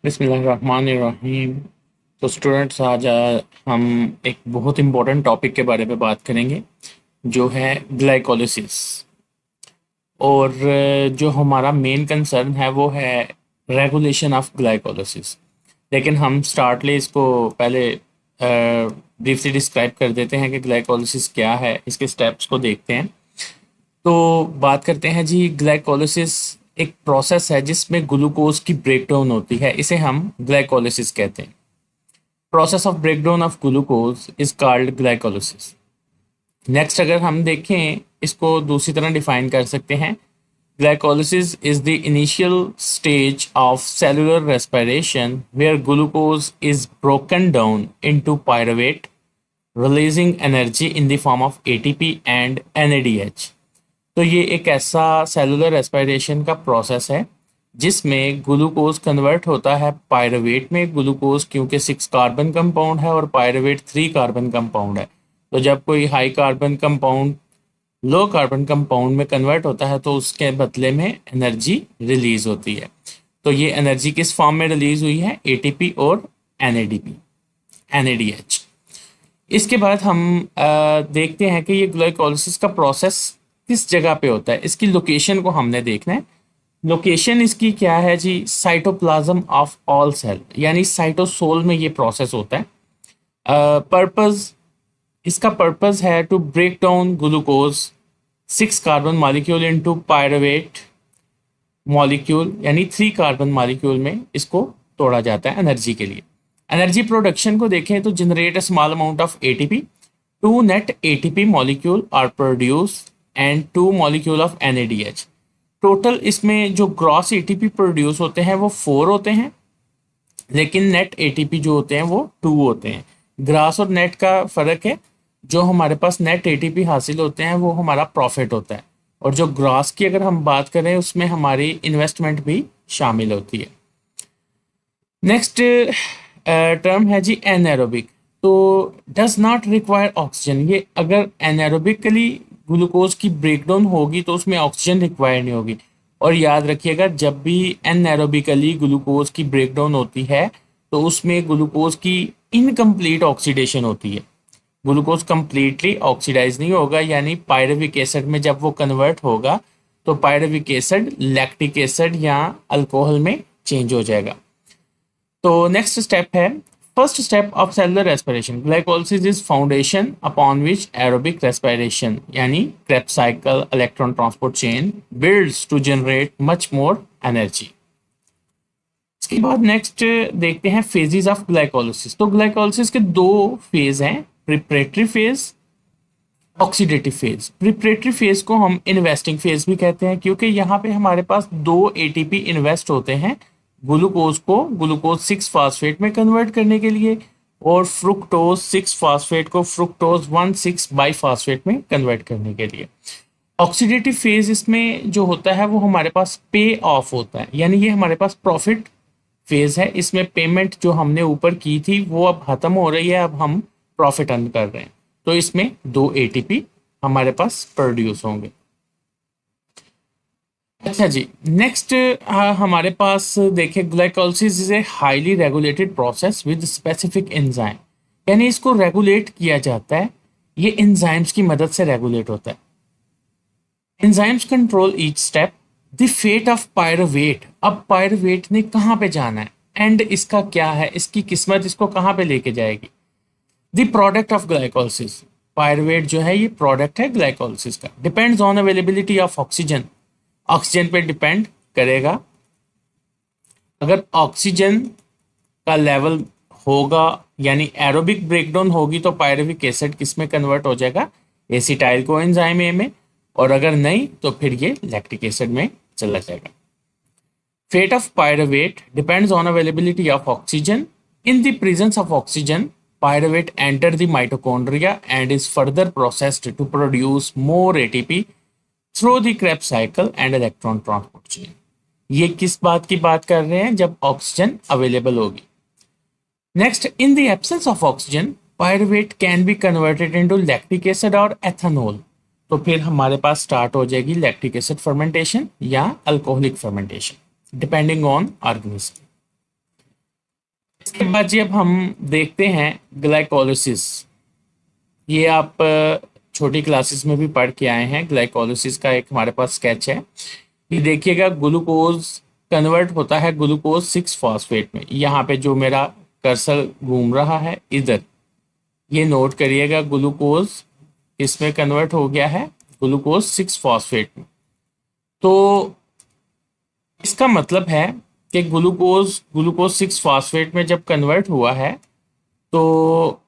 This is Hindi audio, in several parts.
बिस्मिल्लाहिर्रहमानिर्रहीम। तो स्टूडेंट्स आज हम एक बहुत इम्पोर्टेंट टॉपिक के बारे में बात करेंगे जो है ग्लाइकोलिसिस। और जो हमारा मेन कंसर्न है वो है रेगुलेशन ऑफ ग्लाइकोलिसिस। लेकिन हम स्टार्टली इसको पहले ब्रीफली डिस्क्राइब कर देते हैं कि ग्लाइकोलिसिस क्या है, इसके स्टेप्स को देखते हैं। तो बात करते हैं जी, ग्लाइकोलिसिस एक प्रोसेस है जिसमें ग्लूकोज की ब्रेकडाउन होती है, इसे हम ग्लाइकोलिसिस कहते हैं। Process of breakdown of glucose is called glycolysis. Next अगर हम देखें, इसको दूसरी तरह डिफाइन कर सकते हैं। Glycolysis is the initial stage of cellular respiration where glucose is broken down into pyruvate, releasing energy in the form of ATP and NADH. तो ये एक ऐसा सेलुलर रेस्पिरेशन का प्रोसेस है जिसमें ग्लूकोज कन्वर्ट होता है पायरुवेट में। ग्लूकोज क्योंकि 6 कार्बन कंपाउंड है और पायरुवेट 3 कार्बन कंपाउंड है, तो जब कोई high carbon compound low carbon compound में कन्वर्ट होता है तो उसके बदले में एनर्जी रिलीज होती है। तो ये एनर्जी किस फॉर्म में रिलीज हुई है? एटीपी और एनएडीपी, एनएडीएच। इसके बाद हम देखते हैं कि ये ग्लाइकोलिसिस का प्रोसेस किस जगह पे होता है। इसकी लोकेशन को हमने देखना है। लोकेशन इसकी क्या है जी? साइटोप्लाज्म ऑफ ऑल सेल, यानी साइटोसोल में ये प्रोसेस होता है। पर्पस इसका पर्पस है to break down glucose 6 carbon molecule into pyruvate molecule, यानी 3 कार्बन मॉलिक्यूल में इसको तोड़ा जाता है एनर्जी के लिए। एनर्जी प्रोडक्शन को देखें तो generate a small amount of ATP, 2 net ATP molecule are produce and 2 molecule of NADH. Total इसमें जो ग्रॉस एटीपी प्रोड्यूस होते हैं वो 4 होते हैं, लेकिन नेट एटीपी जो होते हैं वो 2 होते हैं। ग्रास और नेट का फर्क है। जो हमारे पास नेट एटीपी हासिल होते हैं वो हमारा प्रॉफिट होता है, और जो ग्रॉस की अगर हम बात करें उसमें हमारी इन्वेस्टमेंट भी शामिल होती है। नेक्स्ट टर्म है जी एनएरोबिक। तो डज नॉट रिक्वायर ऑक्सीजन। ये अगर एनएरोबिकली ग्लूकोज की ब्रेकडाउन होगी तो उसमें ऑक्सीजन रिक्वायर नहीं होगी। और याद रखिएगा, जब भी एनएरोबिकली ग्लूकोज की ब्रेकडाउन होती है तो उसमें ग्लूकोज की इनकम्प्लीट ऑक्सीडेशन होती है। ग्लूकोज कंप्लीटली ऑक्सीडाइज नहीं होगा, यानी पायरुविक एसिड में जब वो कन्वर्ट होगा तो पायरुविक एसिड लैक्टिक एसिड या अल्कोहल में चेंज हो जाएगा। तो नेक्स्ट स्टेप है, first step of cellular respiration. Glycolysis is foundation upon which aerobic respiration यानी Krebs cycle electron transport chain builds to generate much more energy. इसके बाद नेक्स्ट देखते हैं फेजेस ऑफ ग्लाइकोलिसिस। तो ग्लाइकोलिसिस के 2 फेज हैं, preparatory phase, oxidative phase. Preparatory phase को हम इन्वेस्टिंग फेज भी कहते हैं, क्योंकि यहाँ पे हमारे पास 2 एटीपी इन्वेस्ट होते हैं ग्लूकोज को ग्लूकोज 6 फास्फेट में कन्वर्ट करने के लिए, और फ्रुक्टोज 6 फास्फेट को फ्रुक्टोज 1,6 बाईफास्फेट में कन्वर्ट करने के लिए। ऑक्सीडेटिव फेज इसमें जो होता है वो हमारे पास पे ऑफ होता है, यानी ये हमारे पास प्रॉफिट फेज है। इसमें पेमेंट जो हमने ऊपर की थी वो अब खत्म हो रही है, अब हम प्रॉफिट अर्न कर रहे हैं। तो इसमें 2 एटीपी हमारे पास प्रोड्यूस होंगे। अच्छा जी, नेक्स्ट हमारे पास देखिए, glycolysis is a highly regulated process with specific enzyme, यानी इसको रेगुलेट किया जाता है। ये एंजाइम्स की मदद से रेगुलेट होता है। Enzymes control each step. The fate of pyruvate, अब पायरुवेट ने कहाँ पे जाना है, एंड इसका क्या है, इसकी किस्मत इसको कहाँ पे लेके जाएगी। The product of glycolysis, pyruvate जो है ये प्रोडक्ट है ग्लाइकोलिसिस का। Depends on availability of oxygen, oxygen पे डिपेंड करेगा। अगर ऑक्सीजन का लेवल होगा यानी एरोबिक ब्रेकडाउन होगी तो पायरुविक एसिड किस में कन्वर्ट हो जाएगा? एसिटाइल कोएंजाइम ए में, और अगर नहीं तो फिर ये लैक्टिक एसिड में चला जाएगा। Fate of pyruvate depends on availability of oxygen. In the presence of oxygen, pyruvate enter the mitochondria and is further processed to produce more ATP through the Krebs cycle and electron transport chain। ये किस बात की बात कर रहे हैं? जब ऑक्सीजन अवेलेबल होगी। Next, in the absence of oxygen, pyruvate can be converted into lactic acid और एथेनॉल। तो फिर हमारे पास स्टार्ट हो जाएगी लैक्टिक एसिड फर्मेंटेशन या alcoholic fermentation, depending on organism. इसके बाद जी अब हम देखते हैं ग्लाइकोलिसिस। ये आप छोटी क्लासेस में भी पढ़ के आए हैं। ग्लाइकोलिसिस का एक हमारे पास स्केच है। ये देखिएगा, ग्लूकोज कन्वर्ट होता है ग्लूकोज 6 फॉस्फेट में। यहाँ पे जो मेरा कर्सर घूम रहा है इधर, ये नोट करिएगा, ग्लूकोज इसमें कन्वर्ट हो गया है ग्लूकोज 6 फॉस्फेट में। तो इसका मतलब है कि ग्लूकोज ग्लूकोज 6 फॉस्फेट में जब कन्वर्ट हुआ है तो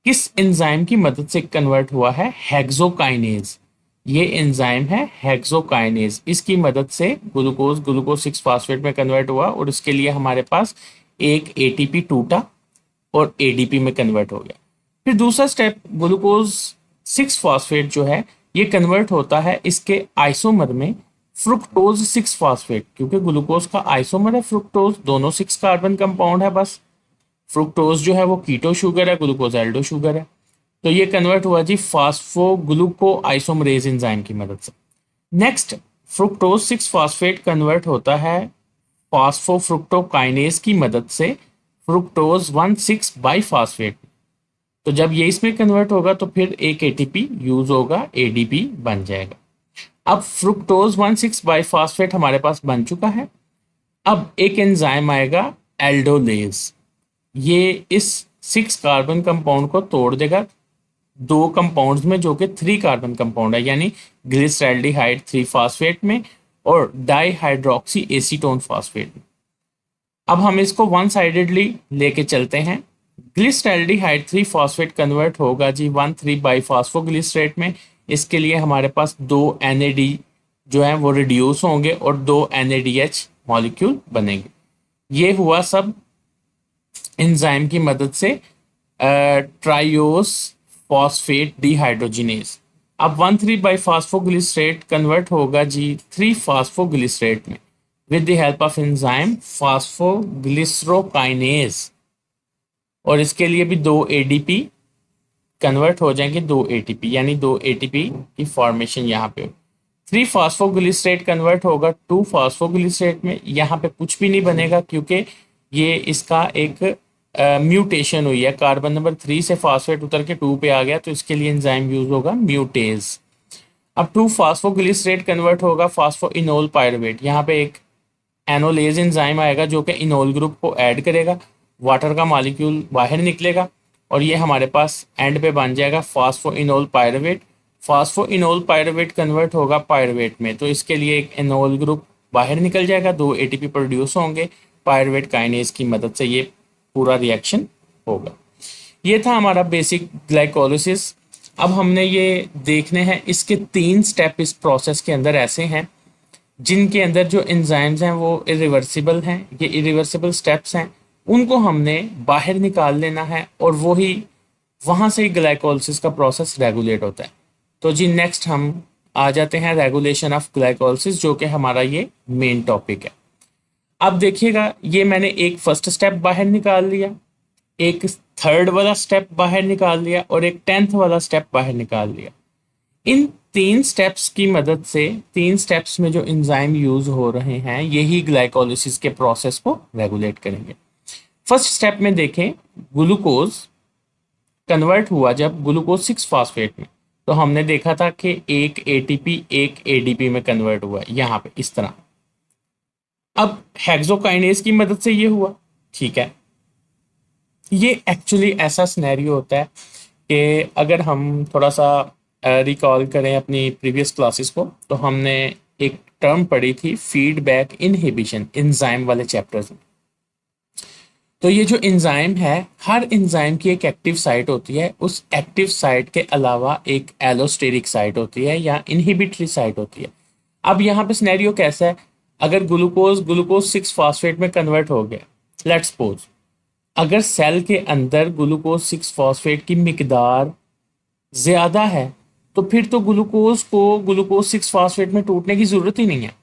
किस एंजाइम की मदद से कन्वर्ट हुआ है? हेक्सोकाइनेज। ये एंजाइम है हेक्सोकाइनेज, इसकी मदद से ग्लूकोज ग्लूकोज 6 फॉस्फेट में कन्वर्ट हुआ और उसके लिए हमारे पास एक एटीपी टूटा और एडीपी में कन्वर्ट हो गया। फिर दूसरा स्टेप, ग्लूकोज 6 फॉस्फेट जो है ये कन्वर्ट होता है इसके आइसोमर में फ्रुक्टोज 6 फॉस्फेट, क्योंकि ग्लूकोज का आइसोमर है फ्रुक्टोज, दोनों 6 कार्बन कंपाउंड है बस। फ्रुक्टोज जो है वो कीटो शुगर है, ग्लूकोज एल्डो शुगर है। तो ये कन्वर्ट हुआ जी फास्फोग्लूको आइसोमरेज एंजाइम की मदद से। नेक्स्ट, फ्रुक्टोज 6 फॉस्फेट कन्वर्ट होता है फास्फोफ्रुक्टोकाइनेज की मदद से फ्रुक्टोज 1,6 बाईफॉस्फेट। तो जब ये इसमें कन्वर्ट होगा तो फिर एक एटीपी यूज होगा, एडीपी बन जाएगा। अब फ्रुक्टोज 1,6 बाईफॉस्फेट हमारे पास बन चुका है। अब एक एंजाइम आएगा एल्डोलेज, ये इस 6 कार्बन कंपाउंड को तोड़ देगा दो कंपाउंड्स में जो कि 3 कार्बन कंपाउंड है, यानी ग्लिसरैल्डिहाइड 3 फॉस्फेट में और डाईहाइड्रोक्सी एसीटोन फॉस्फेट में। अब हम इसको वन साइडेडली लेके चलते हैं। ग्लिसरैल्डिहाइड 3 फॉस्फेट कन्वर्ट होगा जी 1,3 बाईफॉस्फोग्लिसरेट में। इसके लिए हमारे पास 2 NAD जो है वो रिड्यूस होंगे और 2 NADH मॉलिक्यूल बनेंगे। ये हुआ सब एंजाइम की मदद से ट्राइओस फॉस्फेट डिहाइड्रोजिनेज। अब 1,3 बाईफॉस्फोग्लिसरेट कन्वर्ट होगा जी 3 फॉस्फोग्लिसरेट में with the help of enzyme phosphoglycerokinase, और इसके लिए भी 2 ADP कन्वर्ट हो जाएंगे 2 ATP, यानी 2 ATP की फॉर्मेशन यहाँ पे। 3 फॉस्फोग्लिसरेट कन्वर्ट होगा 2 फॉस्फोग्लिसरेट में। यहाँ पे कुछ भी नहीं बनेगा क्योंकि ये इसका एक म्यूटेशन हुई है, कार्बन नंबर 3 से फॉस्फेट उतर के 2 पे आ गया, तो इसके लिए एंजाइम यूज होगा म्यूटेज। अब 2 फॉस्फोग्लिसरेट कन्वर्ट होगा फॉस्फोइनोल पायरुवेट। यहाँ पे एक एनोलेज एंजाइम आएगा जो कि इनोल ग्रुप को ऐड करेगा, वाटर का मॉलिक्यूल बाहर निकलेगा और ये हमारे पास एंड पे बन जाएगा phosphoenol pyruvate. Phosphoenol pyruvate convert होगा पायरुवेट में, तो इसके लिए एक एनोल ग्रुप बाहर निकल जाएगा, 2 ATP प्रोड्यूस होंगे पायरुवेट काइनेज की मदद से। ये पूरा रिएक्शन होगा। ये था हमारा बेसिक ग्लाइकोलिसिस। अब हमने ये देखने हैं इसके 3 स्टेप इस प्रोसेस के अंदर ऐसे हैं जिनके अंदर जो एंजाइम्स हैं वो इरिवर्सिबल हैं। ये इरिवर्सिबल स्टेप्स हैं, उनको हमने बाहर निकाल लेना है और वही वहाँ से ही ग्लाइकोलिसिस का प्रोसेस रेगुलेट होता है। तो जी नेक्स्ट हम आ जाते हैं रेगुलेशन ऑफ ग्लाइकोलिसिस, जो कि हमारा ये मेन टॉपिक है। अब देखिएगा, ये मैंने एक फर्स्ट स्टेप बाहर निकाल लिया, एक थर्ड वाला स्टेप बाहर निकाल लिया और एक 10th वाला स्टेप बाहर निकाल लिया। इन 3 स्टेप्स की मदद से, 3 स्टेप्स में जो एंजाइम यूज हो रहे हैं यही ग्लाइकोलिसिस के प्रोसेस को रेगुलेट करेंगे। फर्स्ट स्टेप में देखें, ग्लूकोज कन्वर्ट हुआ जब ग्लूकोज 6 फॉस्फेट में, तो हमने देखा था कि एक एटीपी एक एडीपी में कन्वर्ट हुआ यहाँ पे इस तरह। अब हेक्सोकाइनेज की मदद से ये हुआ, ठीक है। ये एक्चुअली ऐसा सिनेरियो होता है कि अगर हम थोड़ा सा रिकॉल करें अपनी प्रीवियस क्लासेस को, तो हमने एक टर्म पढ़ी थी फीडबैक इनहिबिशन एंजाइम वाले चैप्टर्स में। तो ये जो एंजाइम है, हर एंजाइम की एक एक्टिव साइट होती है, उस एक्टिव साइट के अलावा एक एलोस्टेरिक साइट होती है या इनहिबिटरी साइट होती है। अब यहाँ पे सिनेरियो कैसा है, अगर ग्लूकोज ग्लूकोज 6 फॉस्फेट में कन्वर्ट हो गया, लेट्स सपोज अगर सेल के अंदर ग्लूकोज 6 फॉस्फेट की मिकदार ज़्यादा है तो फिर तो ग्लूकोज को ग्लूकोज 6 फॉस्फेट में टूटने की ज़रूरत ही नहीं है।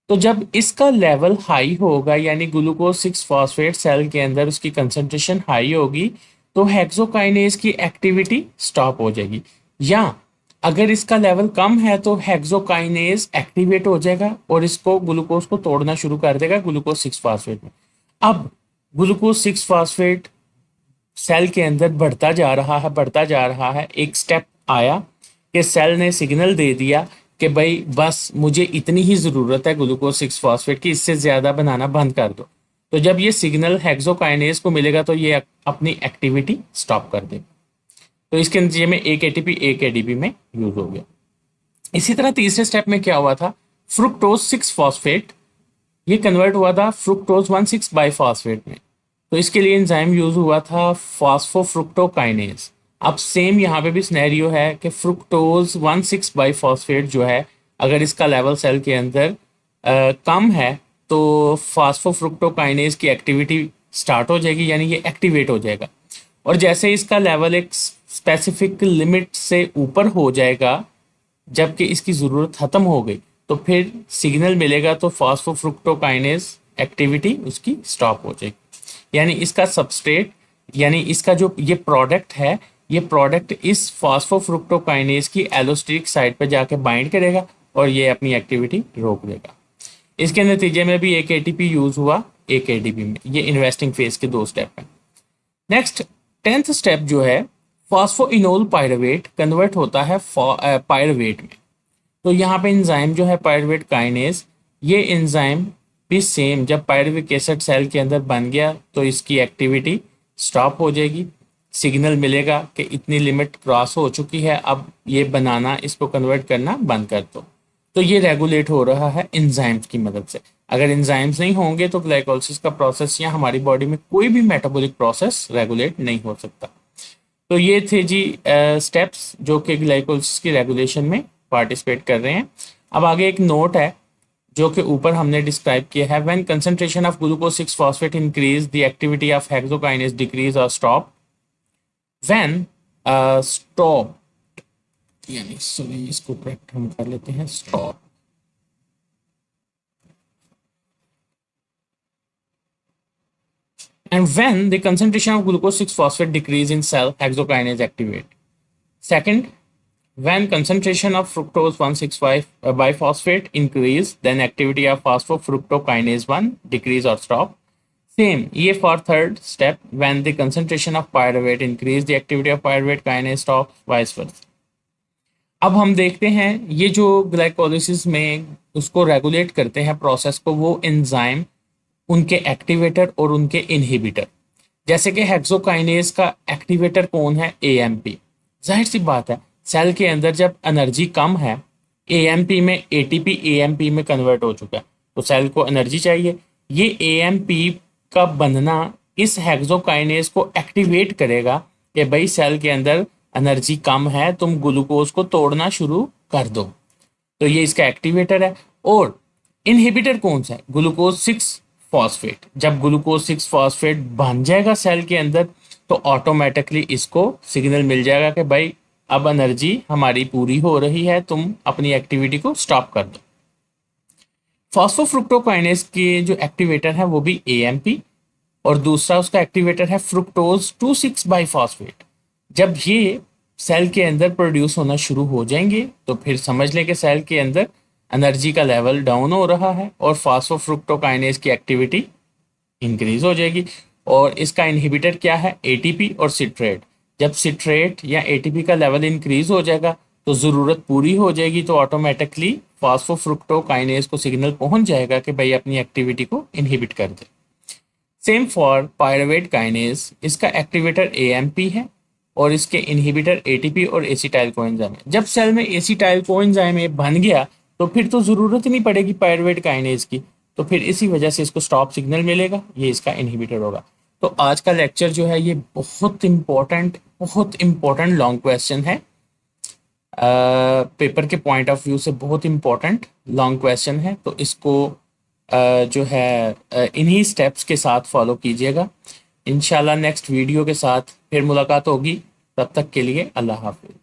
तो जब इसका लेवल हाई होगा, यानी ग्लूकोज 6 फॉस्फेट सेल के अंदर उसकी कंसंट्रेशन हाई होगी, तो हेक्सोकाइनेज की एक्टिविटी स्टॉप हो जाएगी। या अगर इसका लेवल कम है तो हेक्सोकाइनेज एक्टिवेट हो जाएगा और इसको ग्लूकोज को तोड़ना शुरू कर देगा ग्लूकोज 6 फॉस्फेट में। अब ग्लूकोज 6 फॉस्फेट सेल के अंदर बढ़ता जा रहा है, बढ़ता जा रहा है। एक स्टेप आया कि सेल ने सिग्नल दे दिया कि भाई बस मुझे इतनी ही ज़रूरत है ग्लूकोज 6 फॉस्फेट की, इससे ज़्यादा बनाना बंद कर दो। तो जब ये सिग्नल हेक्सोकाइनेज को मिलेगा तो ये अपनी एक्टिविटी स्टॉप कर देगा। तो इसके नतीजे में एक एटीपी एक एडीपी में यूज हो गया। इसी तरह तीसरे स्टेप में क्या हुआ था, फ्रुक्टोज 6 फॉस्फेट ये कन्वर्ट हुआ था फ्रुक्टोज 1,6 बाईफॉस्फेट में। तो इसके लिए एंजाइम यूज हुआ था फॉस्फोफ्रुक्टोकाइनेज। अब सेम यहाँ पे भी सिनेरियो है कि फ्रुक्टोज 1,6 बाईफॉस्फेट जो है, अगर इसका लेवल सेल के अंदर कम है तो फॉस्फोफ्रुक्टोकाइनेज की एक्टिविटी स्टार्ट हो जाएगी, यानी ये एक्टिवेट हो जाएगा। और जैसे इसका लेवल एक स्पेसिफिक लिमिट से ऊपर हो जाएगा, जबकि इसकी ज़रूरत ख़त्म हो गई, तो फिर सिग्नल मिलेगा तो फॉस्फोफ्रुक्टोकाइनेज एक्टिविटी उसकी स्टॉप हो जाएगी। यानी इसका सबस्ट्रेट, यानी इसका जो ये प्रोडक्ट है, ये प्रोडक्ट इस फॉस्फोफ्रुक्टोकाइनेज की एलोस्टेरिक साइट पर जाके बाइंड करेगा और ये अपनी एक्टिविटी रोक देगा। इसके नतीजे में भी एक एटीपी यूज हुआ एक एडीपी में। ये इन्वेस्टिंग फेज के 2 स्टेप हैं। नेक्स्ट 10th स्टेप जो है, फॉस्फोइनोल पायरुवेट कन्वर्ट होता है पायरुवेट में। तो यहाँ पे एंजाइम जो है पायरुवेट काइनेज, ये एंजाइम भी सेम, जब पायरुविक एसिड सेल के अंदर बन गया तो इसकी एक्टिविटी स्टॉप हो जाएगी। सिग्नल मिलेगा कि इतनी लिमिट क्रॉस हो चुकी है, अब ये बनाना, इसको कन्वर्ट करना बंद कर दो। तो ये रेगुलेट हो रहा है एंजाइम्स की मदद से। अगर एंजाइम्स नहीं होंगे तो ग्लाइकोलिसिस का प्रोसेस या हमारी बॉडी में कोई भी मेटाबॉलिक प्रोसेस रेगुलेट नहीं हो सकता। तो ये थे जी स्टेप्स जो कि ग्लाइकोलिसिस की रेगुलेशन में पार्टिसिपेट कर रहे हैं। अब आगे एक नोट है जो कि ऊपर हमने डिस्क्राइब किया है, when concentration of glucose 6 phosphate increase the activity of hexokinase decrease और स्टॉप। व्हेन स्टॉप, यानी सॉरी इसको करेक्ट हम कर लेते हैं, stop. And when the concentration of glucose 6 phosphate decrease in cell, hexokinase activate. Second, when concentration of fructose 1,6 biphosphate increase, then activity of phosphofructokinase 1 decrease or stop. Same, ये for third step, when the concentration of pyruvate increase, the activity of pyruvate kinase stop, vice versa. अब हम देखते हैं ये जो ग्लाइकोलिसिस में उसको रेगुलेट करते हैं प्रोसेस को, वो एंजाइम, उनके एक्टिवेटर और उनके इनहिबिटर। जैसे कि हेक्सोकाइनेज का एक्टिवेटर कौन है, एएमपी। जाहिर सी बात है, सेल के अंदर जब एनर्जी कम है, एएमपी में एटीपी एएमपी में कन्वर्ट हो चुका है, तो सेल को एनर्जी चाहिए। ये एएमपी का बनना इस हेक्सोकाइनेज को एक्टिवेट करेगा कि भाई सेल के अंदर एनर्जी कम है, तुम ग्लूकोज को तोड़ना शुरू कर दो। तो ये इसका एक्टिवेटर है। और इनहिबिटर कौन सा है, ग्लूकोज 6 फॉस्फेट। जब ग्लूकोज 6 फॉस्फेट बन जाएगा सेल के अंदर तो ऑटोमेटिकली इसको सिग्नल मिल जाएगा कि भाई अब एनर्जी हमारी पूरी हो रही है, तुम अपनी एक्टिविटी को स्टॉप कर दो। फॉस्फोफ्रुक्टोकाइनेज के जो एक्टिवेटर है वो भी एएमपी, और दूसरा उसका एक्टिवेटर है फ्रुक्टोज 2,6 बाईफॉस्फेट। जब ये सेल के अंदर प्रोड्यूस होना शुरू हो जाएंगे तो फिर समझ लें कि सेल के अंदर एनर्जी का लेवल डाउन हो रहा है और फॉस्फोफ्रुक्टोकाइनेज की एक्टिविटी इंक्रीज हो जाएगी। और इसका इनहिबिटर क्या है, एटीपी और सिट्रेट। जब सिट्रेट या एटीपी का लेवल इंक्रीज हो जाएगा तो ज़रूरत पूरी हो जाएगी, तो ऑटोमेटिकली फॉस्फोफ्रुक्टोकाइनेज को सिग्नल पहुंच जाएगा कि भाई अपनी एक्टिविटी को इनहिबिट कर दे। सेम फॉर पायरुवेट काइनेज, इसका एक्टिवेटर एएमपी है और इसके इनहिबिटर एटीपी और एसिटाइल कोएंजाइम है। जब सेल में एसिटाइल कोएंजाइम बन गया तो फिर तो ज़रूरत ही नहीं पड़ेगी पायरुवेट काइनेज की, तो फिर इसी वजह से इसको स्टॉप सिग्नल मिलेगा, ये इसका इनहिबिटर होगा। तो आज का लेक्चर जो है ये बहुत इंपॉर्टेंट लॉन्ग क्वेश्चन है। पेपर के पॉइंट ऑफ व्यू से बहुत इंपॉर्टेंट लॉन्ग क्वेश्चन है, तो इसको जो है इन्हीं स्टेप्स के साथ फॉलो कीजिएगा। इंशाल्लाह नेक्स्ट वीडियो के साथ फिर मुलाकात होगी, तब तक के लिए अल्लाह हाफिज़।